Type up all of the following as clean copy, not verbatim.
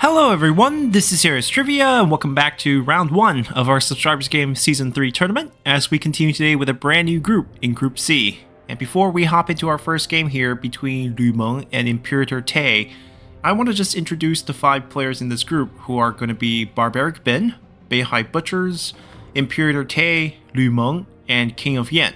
Hello everyone, this is Serious Trivia, and welcome back to round 1 of our Subscribers Game Season 3 tournament, as we continue today with a brand new group in Group C. And before we hop into our first game here between Meng and ImperatorTay, I want to just introduce the 5 players in this group, who are going to be Barbaric Ben, Beihai Butchers, ImperatorTay, Meng, and King of Yen.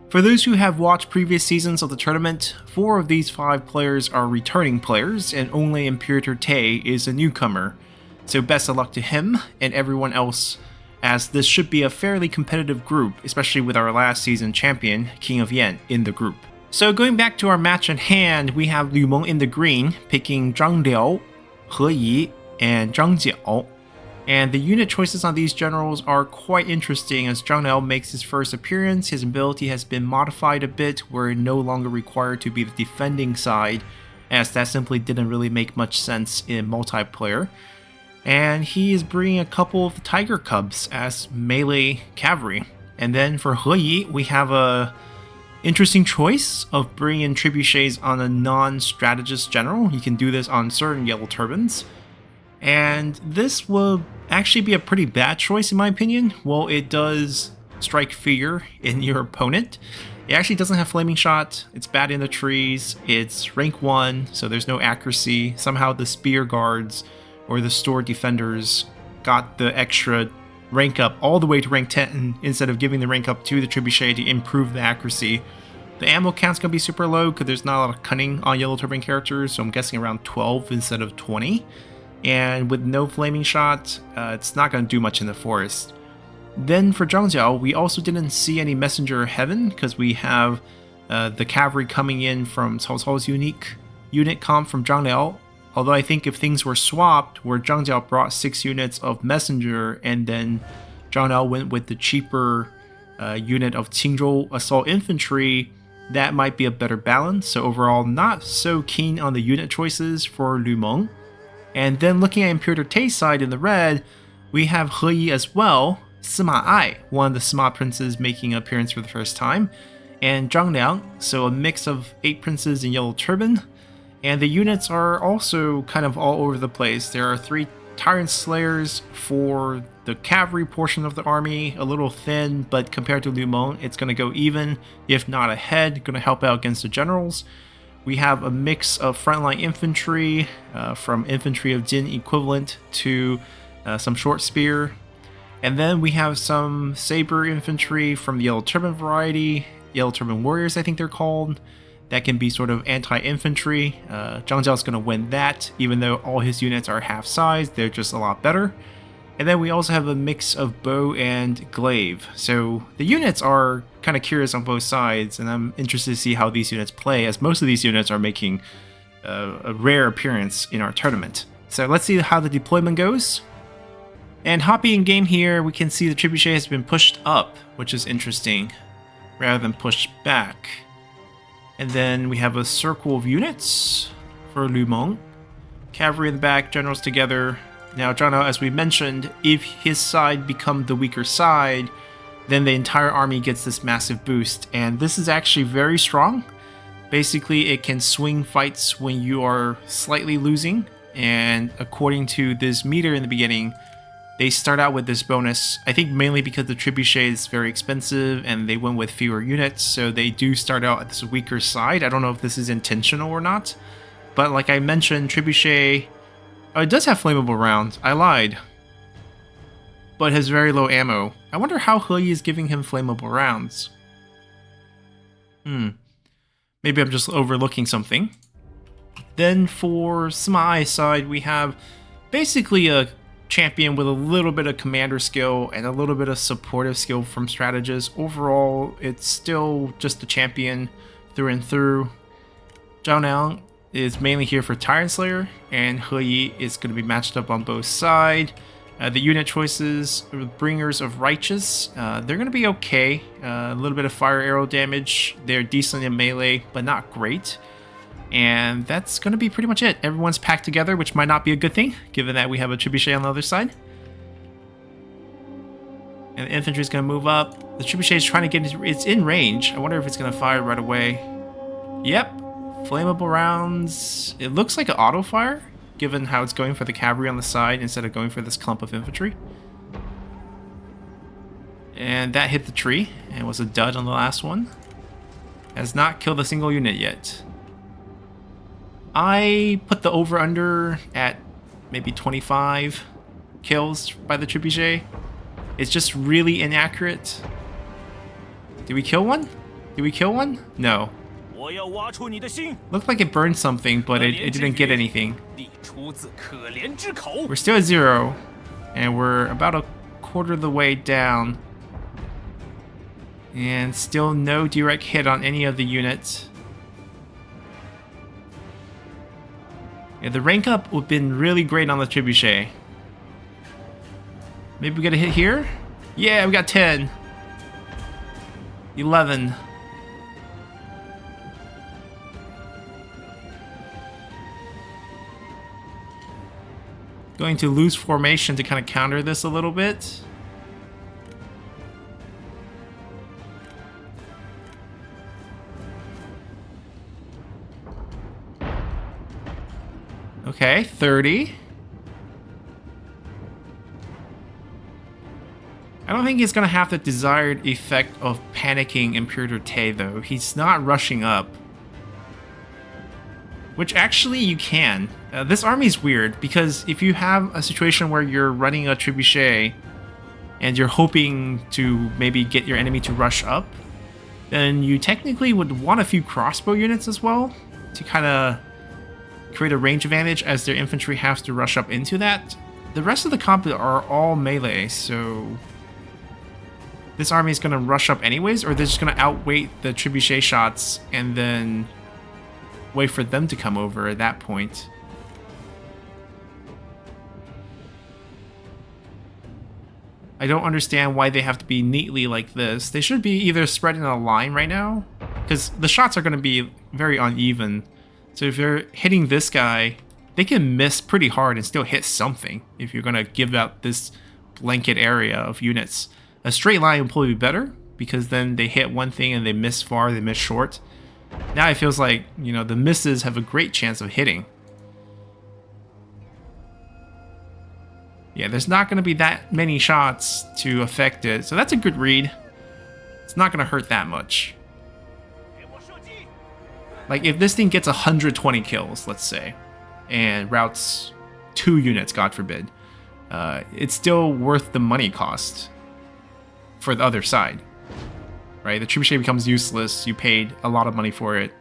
For those who have watched previous seasons of the tournament, 4 of these 5 players are returning players, and only ImperatorTay is a newcomer. So best of luck to him and everyone else, as this should be a fairly competitive group, especially with our last season champion, King of Yen, in the group. So going back to our match at hand, we have Meng in the green, picking Zhang Liao, He Yi, and Zhang Jiao. And the unit choices on these generals are quite interesting, as Zhang Liao makes his first appearance. His ability has been modified a bit, where no longer required to be the defending side, as that simply didn't really make much sense in multiplayer. And he is bringing a couple of the Tiger Cubs as melee cavalry. And then for He Yi, we have a interesting choice of bringing trebuchets on a non-strategist general. You can do this on certain yellow turbans. And this will actually be a pretty bad choice in my opinion. Well, it does strike fear in your opponent. It actually doesn't have flaming shot, it's bad in the trees, it's rank 1, so there's no accuracy. Somehow the spear guards or the store defenders got the extra rank up all the way to rank 10 instead of giving the rank up to the trebuchet to improve the accuracy. The ammo count's gonna be super low because there's not a lot of cunning on yellow turban characters, so I'm guessing around 12 instead of 20. And with no flaming shot, it's not going to do much in the forest. Then for Zhang Jiao, we also didn't see any Messenger of Heaven, because we have the cavalry coming in from Cao Cao's unique unit comp from Zhang Liao. Although I think if things were swapped, where Zhang Jiao brought 6 units of Messenger, and then Zhang Liao went with the cheaper unit of Qingzhou Assault Infantry, that might be a better balance. So overall, not so keen on the unit choices for Meng. And then looking at ImperatorTay's side in the red, we have He Yi as well, Sima Ai, one of the Sima princes making an appearance for the first time, and Zhang Liang, so a mix of 8 princes in yellow turban. And the units are also kind of all over the place. There are 3 Tyrant Slayers for the cavalry portion of the army, a little thin, but compared to Meng, it's going to go even, if not ahead, going to help out against the generals. We have a mix of frontline infantry, from infantry of Jin equivalent to some short spear. And then we have some saber infantry from the yellow turban variety, yellow turban warriors I think they're called, that can be sort of anti-infantry. Zhang Jiao is going to win that, even though all his units are half size, they're just a lot better. And then we also have a mix of bow and glaive. So the units are kind of curious on both sides, and I'm interested to see how these units play, as most of these units are making a rare appearance in our tournament. So let's see how the deployment goes. And hopping in game here, we can see the trebuchet has been pushed up, which is interesting, rather than pushed back. And then we have a circle of units for Meng. Cavalry in the back, generals together. Now, Zhang Liao, as we mentioned, if his side becomes the weaker side, then the entire army gets this massive boost, and this is actually very strong. Basically, it can swing fights when you are slightly losing, and according to this meter in the beginning, they start out with this bonus, I think mainly because the trebuchet is very expensive and they went with fewer units, so they do start out at this weaker side. I don't know if this is intentional or not, but like I mentioned, trebuchet... Oh, it does have flammable rounds. I lied. But has very low ammo. I wonder how He Yi is giving him flammable rounds. Maybe I'm just overlooking something. Then for Sima Ai's side, we have basically a champion with a little bit of commander skill and a little bit of supportive skill from strategists. Overall, it's still just the champion through and through. Zhang Liang is mainly here for Tyrant Slayer, and He Yi is going to be matched up on both sides. The unit choices, Bringers of Righteous, they're going to be okay. A little bit of fire arrow damage. They're decent in melee, but not great. And that's going to be pretty much it. Everyone's packed together, which might not be a good thing, given that we have a trebuchet on the other side. And the infantry is going to move up. The trebuchet is trying to get into... It's in range. I wonder if it's going to fire right away. Yep. Flammable rounds. It looks like an auto fire. given how it's going for the cavalry on the side instead of going for this clump of infantry. And that hit the tree and was a dud on the last one. Has not killed a single unit yet. I put the over-under at maybe 25 kills by the trebuchet. It's just really inaccurate. Did we kill one? Did we kill one? No. Looked like it burned something, but it didn't get anything. We're still at 0, and we're about a quarter of the way down. And still no direct hit on any of the units. Yeah, the rank up would have been really great on the trebuchet. Maybe we get a hit here? Yeah, we got 10. 11. Going to lose formation to kind of counter this a little bit. Okay, 30. I don't think he's going to have the desired effect of panicking ImperatorTay, though. He's not rushing up. Which actually you can. This army is weird, because if you have a situation where you're running a trebuchet and you're hoping to maybe get your enemy to rush up, then you technically would want a few crossbow units as well to kind of create a range advantage as their infantry has to rush up into that. The rest of the comp are all melee, so this army is going to rush up anyways, or they're just going to outweight the trebuchet shots and then wait for them to come over at that point. I don't understand why they have to be neatly like this. They should be either spread in a line right now, because the shots are going to be very uneven. So if you're hitting this guy, they can miss pretty hard and still hit something if you're going to give out this blanket area of units. A straight line would probably be better, because then they hit one thing and they miss far, they miss short. Now it feels like, you know, the misses have a great chance of hitting. Yeah, there's not going to be that many shots to affect it, so that's a good read. It's not going to hurt that much. Like, if this thing gets 120 kills, let's say, and routes 2 units, God forbid, it's still worth the money cost for the other side, right? The trebuchet becomes useless, you paid a lot of money for it,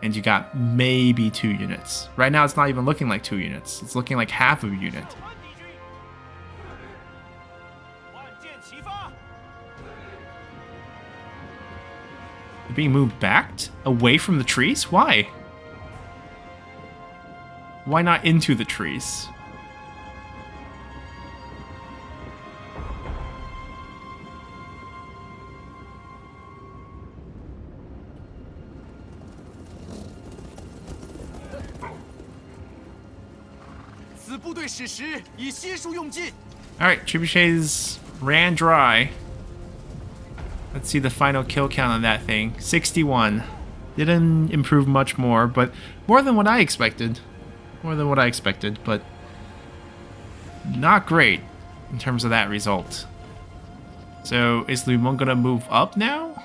and you got maybe 2 units. Right now, it's not even looking like 2 units. It's looking like half of a unit. Being moved back away from the trees? Why? Why not into the trees? Alright, trebuchets ran dry. Let's see the final kill count on that thing. 61. Didn't improve much more, but more than what I expected. More than what I expected, but not great in terms of that result. So is Lu Meng gonna move up now?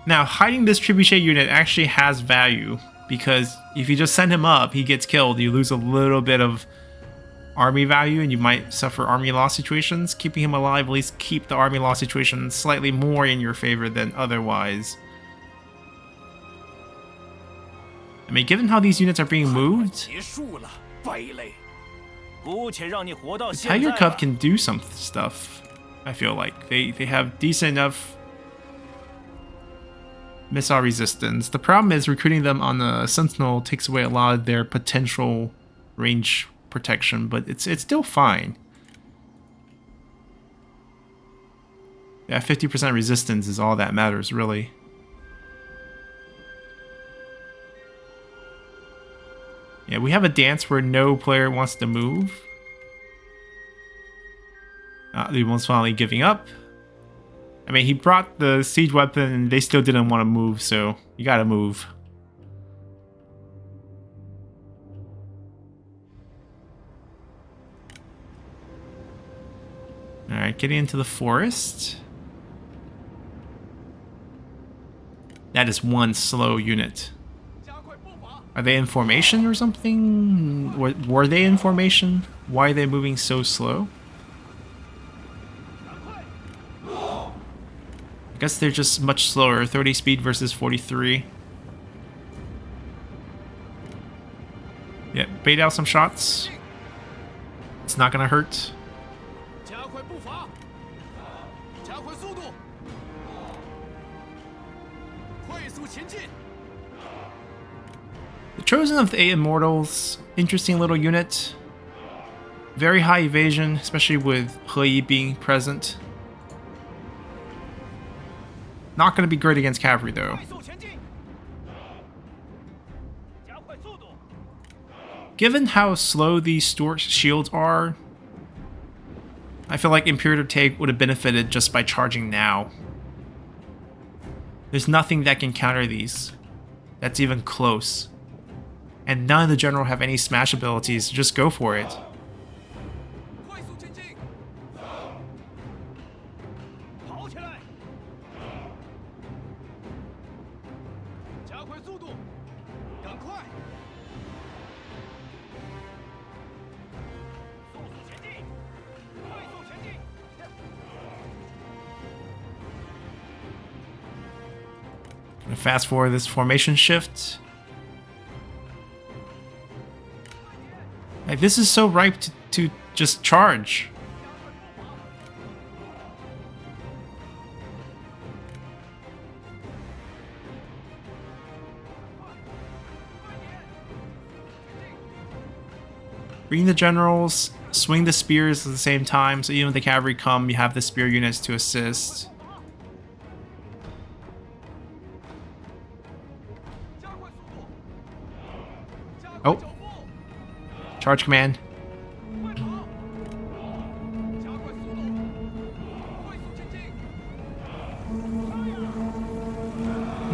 Now, hiding this trebuchet unit actually has value, because if you just send him up, he gets killed, you lose a little bit of army value and you might suffer army loss situations. Keeping him alive at least keep the army loss situation slightly more in your favor than otherwise. I mean, given how these units are being moved, the Tiger Cub can do some stuff. I feel like they have decent enough missile resistance. The problem is recruiting them on the Sentinel takes away a lot of their potential range protection, but it's still fine. Yeah, 50% resistance is all that matters, really. Yeah, we have a dance where no player wants to move. Lu Meng's finally giving up. I mean, he brought the siege weapon and they still didn't want to move, so you gotta move. Alright, getting into the forest. That is one slow unit. Are they in formation or something? Were they in formation? Why are they moving so slow? I guess they're just much slower. 30 speed versus 43. Yeah, bait out some shots. It's not gonna hurt. The Chosen of the Eight Immortals, interesting little unit. Very high evasion, especially with He Yi being present. Not going to be great against cavalry though. Given how slow these Stork shields are, I feel like ImperatorTay would have benefited just by charging now. There's nothing that can counter these that's even close. And none of the general have any smash abilities, just go for it. Gonna fast forward this formation shift. Like, this is so ripe to just charge. Bring the generals, swing the spears at the same time, so even when the cavalry come, you have the spear units to assist. Oh. Charge command.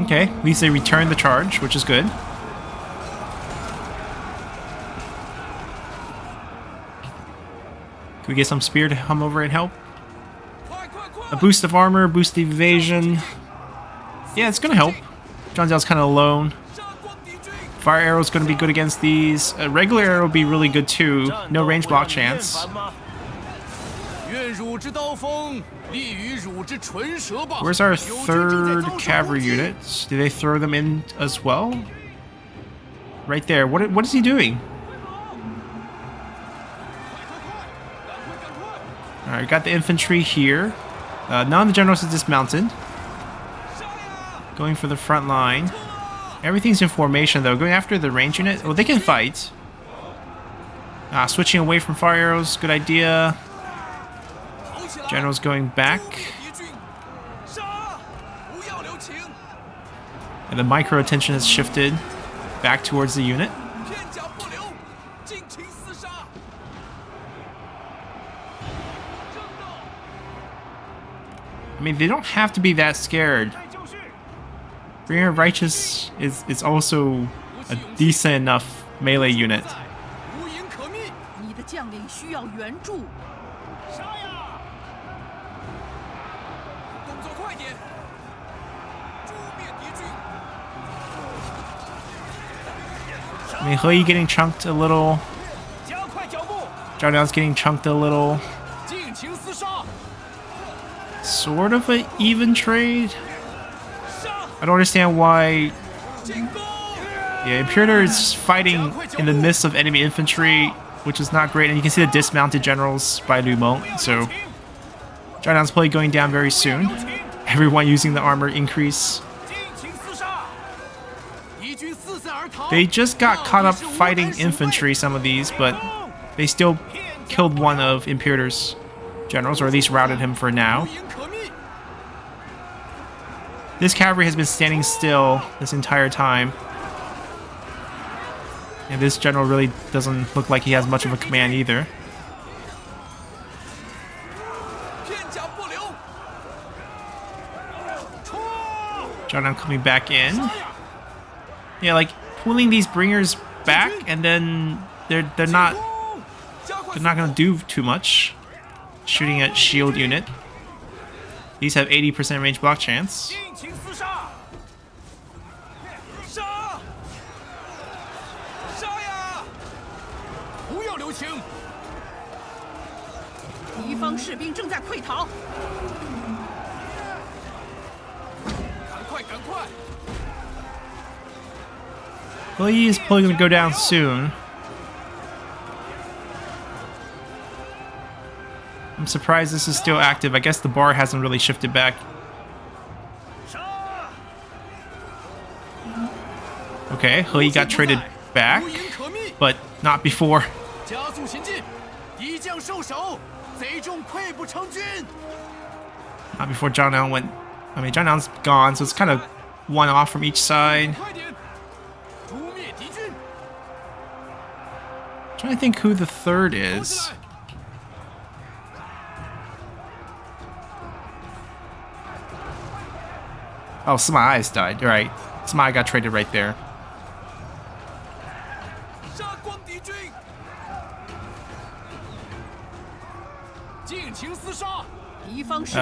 Okay, at least they returned the charge, which is good. Can we get some spear to come over and help? A boost of armor, boost of evasion. Yeah, it's gonna help. Zhang Jiao's kind of alone. Fire arrow's going to be good against these. A regular arrow would be really good too. No range block chance. Where's our third cavalry unit? Do they throw them in as well? Right there. What is he doing? Alright, got the infantry here. None of the generals is dismounted. Going for the front line. Everything's in formation though. Going after the range unit. Oh, they can fight. Switching away from fire arrows. Good idea. General's going back. And the micro attention has shifted back towards the unit. I mean, they don't have to be that scared. Bringer of Righteous is also a decent enough melee unit. I mean, He Yi getting chunked a little. Zhao Liao's getting chunked a little. Sort of an even trade. I don't understand why. Yeah, Imperator is fighting in the midst of enemy infantry, which is not great. And you can see the dismounted generals by Lu Meng. So, Zhao Liao's probably going down very soon. Everyone using the armor increase. They just got caught up fighting infantry, some of these, but they still killed one of Imperator's generals, or at least routed him for now. This cavalry has been standing still this entire time. And this general really doesn't look like he has much of a command either. Zhao Liao coming back in. Yeah, like pulling these bringers back, and then they're not gonna do too much. shooting at shield unit. These have 80% range block chance. Well, he is probably going to go down soon. I'm surprised this is still active. I guess the bar hasn't really shifted back. Okay, He got traded back, but not before. Not before Zhang Liang went. I mean, Zhang Liang's gone, so it's kind of one off from each side. Trying to think who the third is. Oh, Sima Ai's died. You're right. Sima Ai got traded right there.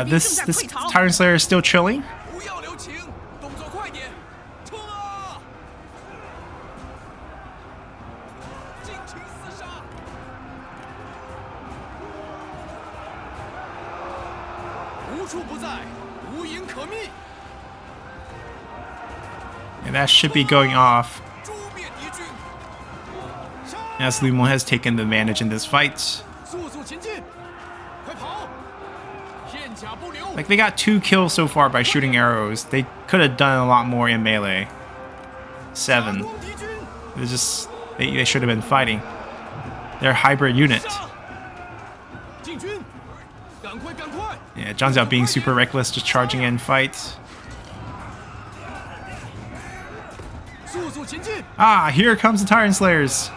This Tyrant Slayer is still chilling. And that should be going off, as Lu Meng has taken the advantage in this fight. Like, they got 2 kills so far by shooting arrows. They could have done a lot more in melee. 7. They should have been fighting. They're a hybrid unit. Yeah, Zhang Xiao being super reckless, just charging in fight. Ah, here comes the Tyrant Slayers.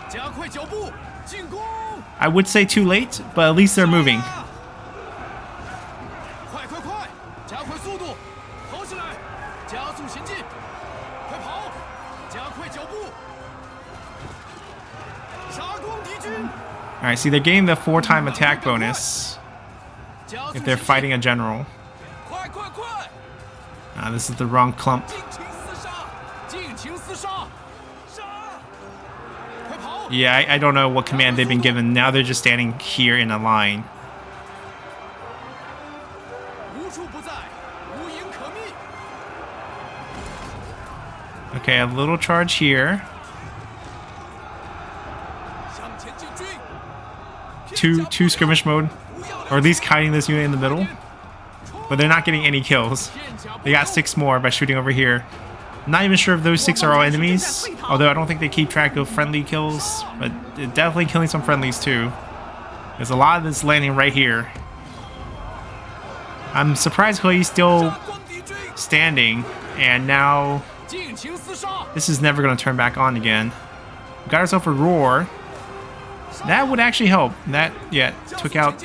I would say too late, but at least they're moving. Alright, see, they're getting the 4-time attack bonus if they're fighting a general. This is the wrong clump. Yeah, I don't know what command they've been given. Now they're just standing here in a line. Okay, a little charge here. Two skirmish mode, or at least kiting this unit in the middle. But they're not getting any kills. They got 6 more by shooting over here. I'm not even sure if those 6 are all enemies, although I don't think they keep track of friendly kills, but they're definitely killing some friendlies too. There's a lot of this landing right here. I'm surprised He's still standing, and now this is never going to turn back on again. Got herself a roar. That would actually help. That, yeah, took out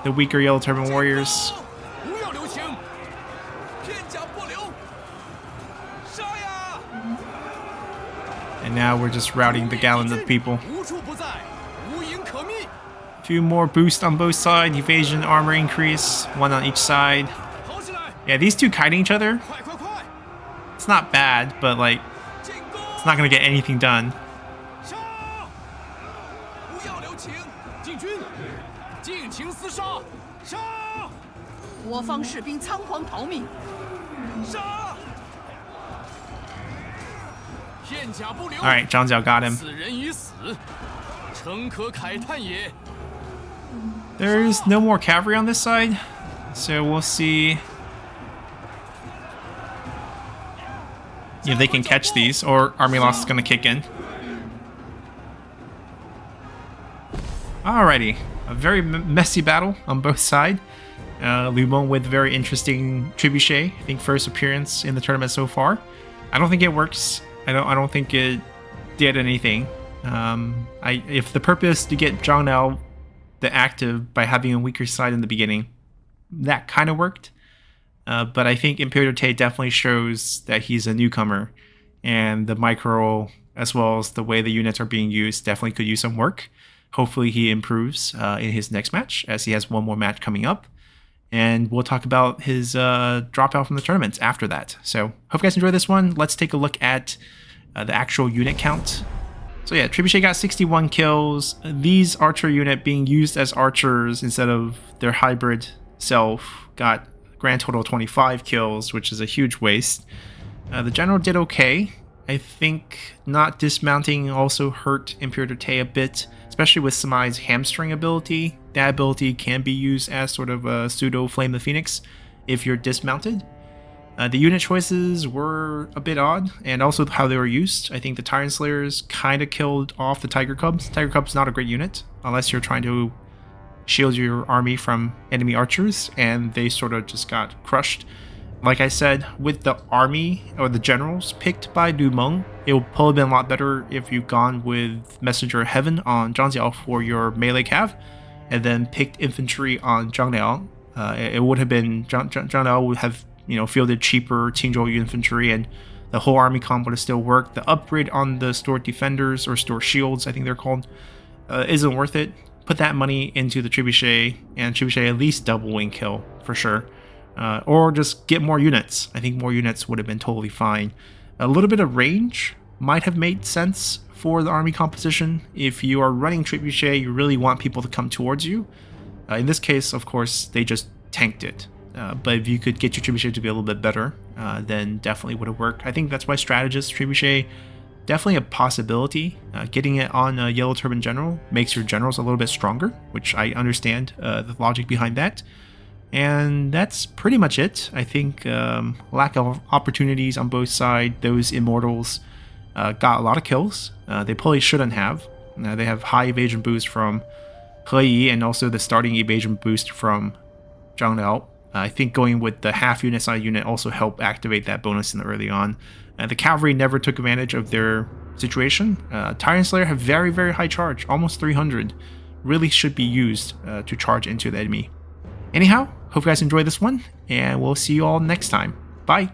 the weaker Yellow Turban warriors. And now we're just routing the gallons of people. A few more boosts on both sides. Evasion, armor increase. 1 on each side. Yeah, these two kiting each other. It's not bad, but like, it's not going to get anything done. Alright, Zhang Xiao got him. There's no more cavalry on this side, so we'll see if they can catch these, or army loss is going to kick in. Alrighty, a very messy battle on both sides. Lu Meng with very interesting trebuchet. I think first appearance in the tournament so far. I don't think it works. I don't think it did anything. If the purpose to get Zhang Liang the active by having a weaker side in the beginning, that kind of worked. But I think ImperatorTay definitely shows that he's a newcomer, and the micro as well as the way the units are being used definitely could use some work. Hopefully he improves in his next match, as he has one more match coming up. And we'll talk about his dropout from the tournaments after that. So hope you guys enjoy this one. Let's take a look at the actual unit count. So yeah, Trebuchet got 61 kills. These archer unit being used as archers instead of their hybrid self got a grand total of 25 kills, which is a huge waste. The general did okay. I think not dismounting also hurt ImperatorTay a bit, especially with Samai's hamstring ability. That ability can be used as sort of a pseudo Flame the Phoenix if you're dismounted. The unit choices were a bit odd, and also how they were used. I think the Tyrant Slayers kind of killed off the Tiger Cubs. Tiger Cub's not a great unit, unless you're trying to shield your army from enemy archers, and they sort of just got crushed. Like I said, with the army, or the generals picked by Meng, it would probably been a lot better if you'd gone with Messenger of Heaven on Zhang Jiao for your melee cav, and then picked infantry on Zhang Liao. It would have been, Zhang Liao would have fielded cheaper Qingzhou infantry, and the whole army comp would have still worked. The upgrade on the Store Defenders, or Store Shields, I think they're called, isn't worth it. Put that money into the Trebuchet, and Trebuchet at least double wing kill, for sure. Or just get more units. I think more units would have been totally fine. A little bit of range might have made sense for the army composition. If you are running Trebuchet, you really want people to come towards you. In this case, of course, they just tanked it. But if you could get your Trebuchet to be a little bit better, then definitely would have worked. I think that's why Strategist Trebuchet, definitely a possibility. Getting it on a Yellow Turban General makes your generals a little bit stronger, which I understand the logic behind that. And that's pretty much it. I think lack of opportunities on both sides. Those Immortals got a lot of kills. They probably shouldn't have. They have high evasion boost from He Yi, and also the starting evasion boost from Zhang Liao. I think going with the half unit side unit also helped activate that bonus in the early on. The cavalry never took advantage of their situation. Tyrant Slayer have very, very high charge, almost 300. Really should be used to charge into the enemy. Anyhow, hope you guys enjoyed this one, and we'll see you all next time. Bye!